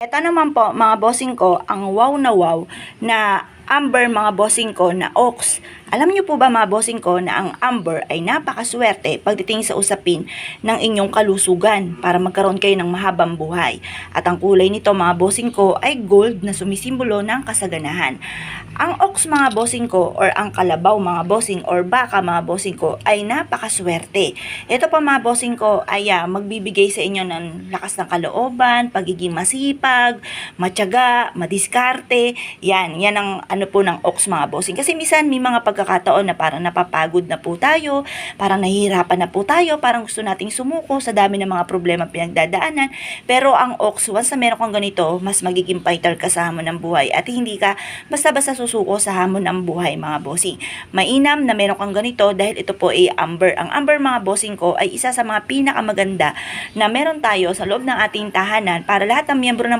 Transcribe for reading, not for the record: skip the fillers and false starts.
Ito naman po mga bossing ko, ang wow na Amber mga bossing ko na Oaks. Alam niyo po ba mga bossing ko na ang Amber ay napakaswerte pagdating sa usapin ng inyong kalusugan para magkaroon kayo ng mahabang buhay. At ang kulay nito mga bossing ko ay gold na sumisimbolo ng kasaganahan. Ang Oaks mga bossing ko or ang kalabaw mga bossing or baka mga bossing ko ay napakaswerte. Ito pa mga bossing ko ay magbibigay sa inyo ng lakas ng kalooban, pagiging masipag, matyaga, madiskarte. Yan ang ano po ng Oaks mga bossing. Kasi minsan may mga pagkakataon na parang napapagod na po tayo, parang nahihirapan na po tayo, parang gusto nating sumuko sa dami ng mga problema pinagdadaanan. Pero ang Oaks, once na meron kang ganito, mas magiging fighter ka sa hamon ng buhay at hindi ka basta-basta susuko sa hamon ng buhay mga bossing. Mainam na meron kang ganito dahil ito po ay Amber. Ang Amber mga bossing ko ay isa sa mga pinakamaganda na meron tayo sa loob ng ating tahanan para lahat ng miyembro ng